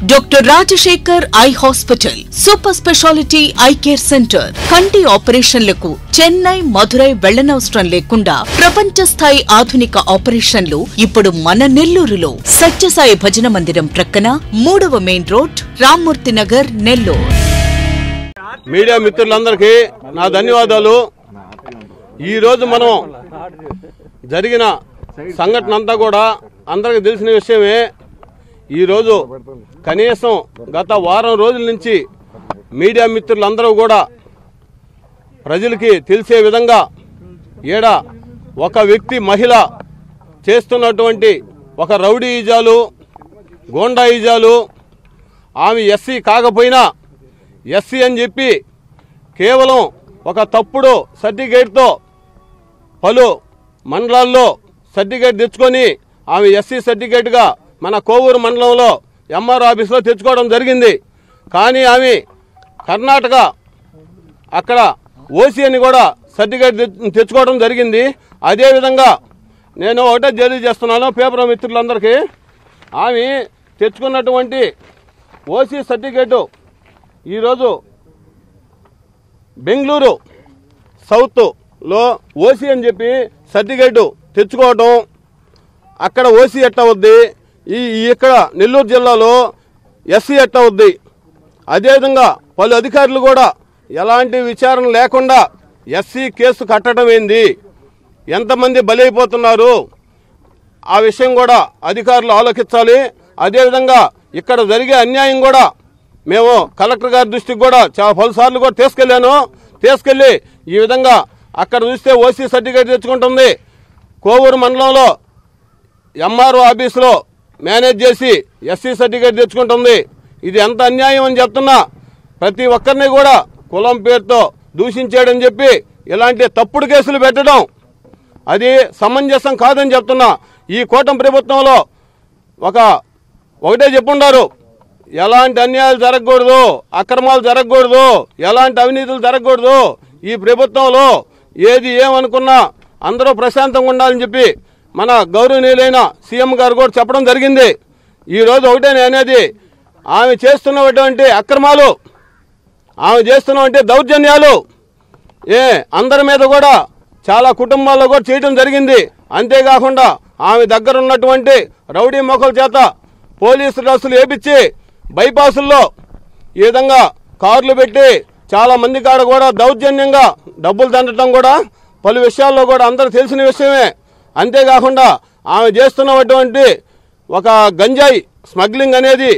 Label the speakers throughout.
Speaker 1: Doctor Rajasekhar eye hospital super speciality eye care centre. కంటి ఆపరేషన్లకు చెన్నై, మధురై వెళ్లనవసరం లేకుండా ప్రపంచ స్థాయి ఆధునిక ఆపరేషన్లు ఇప్పుడు మన నెల్లూరులో. సత్యసాయి భజన మందిరం ప్రక్కన 3వ main road, Rammurthy Nagar, Nellore.
Speaker 2: Media మిత్రులందరికీ నా ధన్యవాదాలు. ఈ రోజు మనం జరిగిన సంఘటన అంతా కూడా అందరికీ తెలిసిన విషయమే. ఈరోజు కనీసం గత వారం రోజుల నుంచి మీడియా మిత్రులందరూ కూడా ప్రజలకి తెలిసే విధంగా ఈడ ఒక వ్యక్తి మహిళ చేస్తున్నటువంటి ఒక రౌడీయిజాలు, గోండాయిజాలు, ఆమె ఎస్సీ కాకపోయినా ఎస్సీ అని చెప్పి కేవలం ఒక తప్పుడు సర్టిఫికేట్తో పలు మండలాల్లో సర్టిఫికేట్ తెచ్చుకొని ఆమె ఎస్సీ సర్టిఫికేట్గా మన కోవూరు మండలంలో ఎంఆర్ ఆఫీస్లో తెచ్చుకోవడం జరిగింది. కానీ ఆమె కర్ణాటక అక్కడ ఓసీ అని కూడా సర్టిఫికేట్ తెచ్చుకోవడం జరిగింది. అదేవిధంగా నేను ఒకటే తెలియజేస్తున్నాను పేపర్ మిత్రులందరికీ, ఆమె తెచ్చుకున్నటువంటి ఓసీ సర్టిఫికేటు ఈరోజు బెంగళూరు సౌత్లో ఓసీ అని చెప్పి సర్టిఫికేటు తెచ్చుకోవడం, అక్కడ ఓసీ ఎట్ట అవుద్ది, ఇక్కడ నెల్లూరు జిల్లాలో ఎస్సీ ఎట్ట అవుద్ది. అదేవిధంగా పలు అధికారులు కూడా ఎలాంటి విచారణ లేకుండా ఎస్సీ కేసు కట్టడం ఏంది, ఎంతమంది బలైపోతున్నారు, ఆ విషయం కూడా అధికారులు ఆలోచించాలి. అదేవిధంగా ఇక్కడ జరిగే అన్యాయం కూడా మేము కలెక్టర్ గారి దృష్టికి కూడా పలుసార్లు కూడా తీసుకెళ్లి ఈ విధంగా అక్కడ చూస్తే ఓసీ సర్టిఫికేట్ తెచ్చుకుంటుంది, కోవూరు మండలంలో ఎంఆర్ఓ ఆఫీసులో మేనేజ్ చేసి ఎస్సీ సర్టిఫికేట్ తెచ్చుకుంటుంది. ఇది ఎంత అన్యాయం అని చెప్తున్నా. ప్రతి ఒక్కరిని కూడా కులం పేరుతో దూషించాడని చెప్పి ఇలాంటి తప్పుడు కేసులు పెట్టడం అది సమంజసం కాదని చెప్తున్నా. ఈ కూటమి ప్రభుత్వంలో ఒకటే చెప్పుండారు, ఎలాంటి అన్యాయాలు జరగకూడదు, అక్రమాలు జరగకూడదు, ఎలాంటి అవినీతులు జరగకూడదు. ఈ ప్రభుత్వంలో ఏది ఏమనుకున్నా అందరూ ప్రశాంతంగా ఉండాలని చెప్పి మన గౌరవనీయులైన సీఎం గారు కూడా చెప్పడం జరిగింది. ఈరోజు ఒకటే అనేది, ఆమె చేస్తున్నటువంటి అక్రమాలు, ఆమె చేస్తున్నటువంటి దౌర్జన్యాలు అందరి మీద కూడా చాలా కుటుంబాల్లో కూడా చేయడం జరిగింది. అంతేకాకుండా ఆమె దగ్గర ఉన్నటువంటి రౌడీ మొక్కల చేత పోలీసు డ్రెస్సులు వేపించి బైపాసుల్లో ఈ విధంగా కార్లు పెట్టి చాలా మంది కాడ కూడా దౌర్జన్యంగా డబ్బులు దండటం కూడా పలు విషయాల్లో కూడా అందరూ తెలిసిన విషయమే. అంతేకాకుండా ఆమె చేస్తున్నటువంటి ఒక గంజాయి స్మగ్లింగ్ అనేది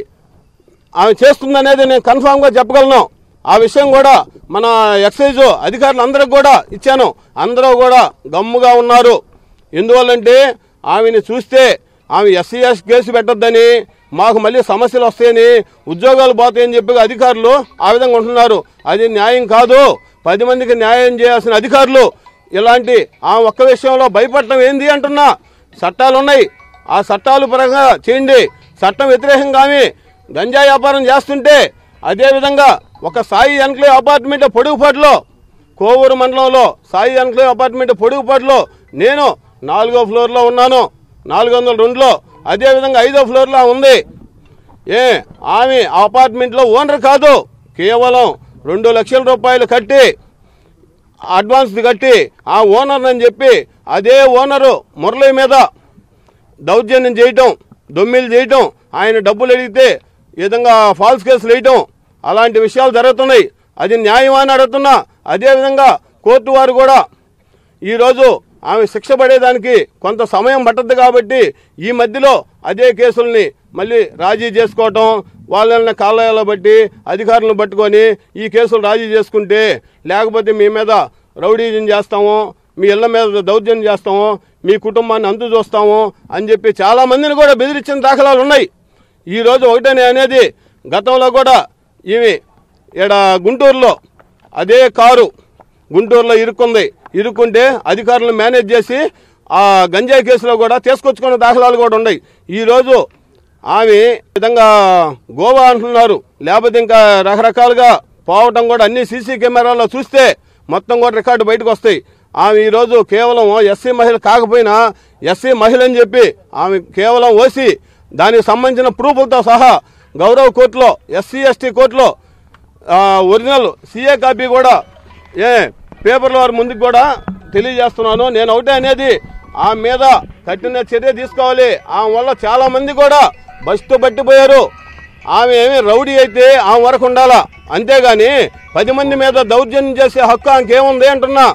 Speaker 2: ఆమె చేస్తుందనేది నేను కన్ఫామ్గా చెప్పగలను. ఆ విషయం కూడా మన ఎక్సైజ్ అధికారులు అందరికి కూడా ఇచ్చాను, అందరూ కూడా గమ్ముగా ఉన్నారు. ఎందువల్లంటే ఆమెను చూస్తే ఆమె ఎస్సీఎస్ కేసు పెట్టొద్దని, మాకు మళ్ళీ సమస్యలు వస్తాయని, ఉద్యోగాలు పోతాయని చెప్పి అధికారులు ఆ విధంగా ఉంటున్నారు. అది న్యాయం కాదు. 10 మందికి న్యాయం చేయాల్సిన అధికారులు ఇలాంటి ఆ ఒక్క విషయంలో భయపడటం ఏంది అంటున్నా. చట్టాలు ఉన్నాయి, ఆ చట్టాలు పరంగా చేయండి. చట్టం వ్యతిరేకంగా ఆమె గంజాయి వ్యాపారం చేస్తుంటే, అదేవిధంగా ఒక సాయి ఎన్క్లేవ్ అపార్ట్మెంట్ పొడుగుపాటులో, కోవూరు మండలంలో సాయి ఎన్క్లేవ్ అపార్ట్మెంట్ పొడుగుపాటులో నేను 4వ ఫ్లోర్లో ఉన్నాను, 402లో. అదేవిధంగా 5వ ఫ్లోర్లో ఉంది. ఆమె అపార్ట్మెంట్లో ఓనర్ కాదు, కేవలం 2 లక్షల రూపాయలు కట్టి అడ్వాన్స్ కట్టి ఆ ఓనర్ అని చెప్పి అదే ఓనరు మురళి మీద దౌర్జన్యం చేయటం, దొమ్మిలు చేయటం, ఆయన డబ్బులు అడిగితే ఈ విధంగా ఫాల్స్ కేసులు వేయటం, అలాంటి విషయాలు జరుగుతున్నాయి. అది న్యాయమని అడుగుతున్నా. అదేవిధంగా కోర్టు వారు కూడా ఈరోజు ఆమె శిక్ష పడేదానికి కొంత సమయం పట్టద్దు కాబట్టి ఈ మధ్యలో అదే కేసుల్ని మళ్ళీ రాజీ చేసుకోవటం, వాళ్ళని కాళ్ళలో బట్టి అధికారులను పట్టుకొని ఈ కేసులు రాజీ చేసుకుంటే, లేకపోతే మీ మీద రౌడీజం చేస్తాము, మీ ఇళ్ల మీద దౌర్జన్యం చేస్తాము, మీ కుటుంబాన్ని అంతు చూస్తాము అని చెప్పి చాలామందిని కూడా బెదిరించిన దాఖలాలు ఉన్నాయి. ఈరోజు ఒకటే అనేది, గతంలో కూడా ఈమె ఇక్కడ గుంటూరులో అదే కారు గుంటూరులో ఇరుక్కుంటే అధికారులను మేనేజ్ చేసి ఆ గంజాయి కేసులో కూడా తీసుకొచ్చుకున్న దాఖలాలు కూడా ఉన్నాయి. ఈరోజు ఆమె విధంగా గోవా అంటున్నారు, లేకపోతే ఇంకా రకరకాలుగా పోవటం కూడా అన్ని సీసీ కెమెరాల్లో చూస్తే మొత్తం కూడా రికార్డు బయటకు వస్తాయి. ఆమె ఈరోజు కేవలం ఎస్సీ మహిళ కాకపోయినా ఎస్సీ మహిళ అని చెప్పి ఆమె కేవలం ఓసీ దానికి సంబంధించిన ప్రూఫ్లతో సహా గౌరవ్ కోర్టులో ఎస్సీ ఎస్టీ కోర్టులో ఒరిజినల్ సీఏ కాపీ కూడా పేపర్ల వారి ముందుకు కూడా తెలియజేస్తున్నాను. నేను ఒకటే అనేది, ఆమె మీద కఠిన చర్య తీసుకోవాలి. ఆమె వల్ల చాలా మంది కూడా బస్తో పట్టిపోయారు. ఆమె ఏమి రౌడీ అయితే ఆమె వరకు ఉండాలా, అంతేగాని 10 మంది మీద దౌర్జన్యం చేసే హక్కు ఆమెకేముంది అంటున్నా.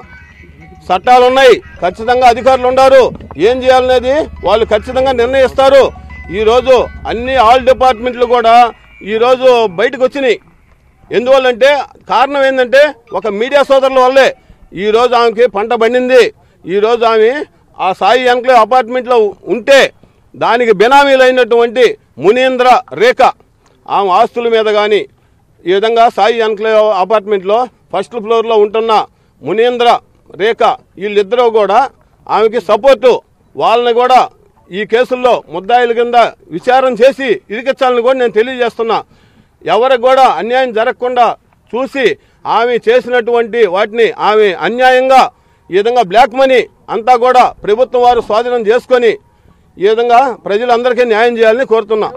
Speaker 2: చట్టాలు ఉన్నాయి, ఖచ్చితంగా అధికారులు ఉన్నారు. ఏం చేయాలనేది వాళ్ళు ఖచ్చితంగా నిర్ణయిస్తారు. ఈరోజు ఆల్ డిపార్ట్మెంట్లు కూడా ఈరోజు బయటకు వచ్చినాయి. ఎందువల్లంటే కారణం ఏంటంటే ఒక మీడియా సోదరుల వల్లే ఈరోజు ఆమెకి పంట పండింది. ఈరోజు ఆమె ఆ సాయి ఎన్క్లేవ్ అపార్ట్మెంట్లో ఉంటే దానికి బినామీలైనటువంటి మునీంద్ర రేఖ ఆమె ఆస్తుల మీద కానీ, ఈ విధంగా సాయి ఎన్క్లేవ్ అపార్ట్మెంట్లో ఫస్ట్ ఫ్లోర్లో ఉంటున్న మునీంద్ర రేఖ వీళ్ళిద్దరూ కూడా ఆమెకి సపోర్టు. వాళ్ళని కూడా ఈ కేసుల్లో ముద్దాయిల కింద విచారణ చేసి ఇరికించాలని కూడా నేను తెలియజేస్తున్నా. ఎవరికి కూడా అన్యాయం జరగకుండా చూసి ఆమె చేసినటువంటి వాటిని ఆమె అన్యాయంగా ఈ విధంగా బ్లాక్ మనీ అంతా కూడా ప్రభుత్వం వారు స్వాధీనం చేసుకొని ఈ విధంగా ప్రజలందరికీ న్యాయం చేయాలని కోరుతున్నా.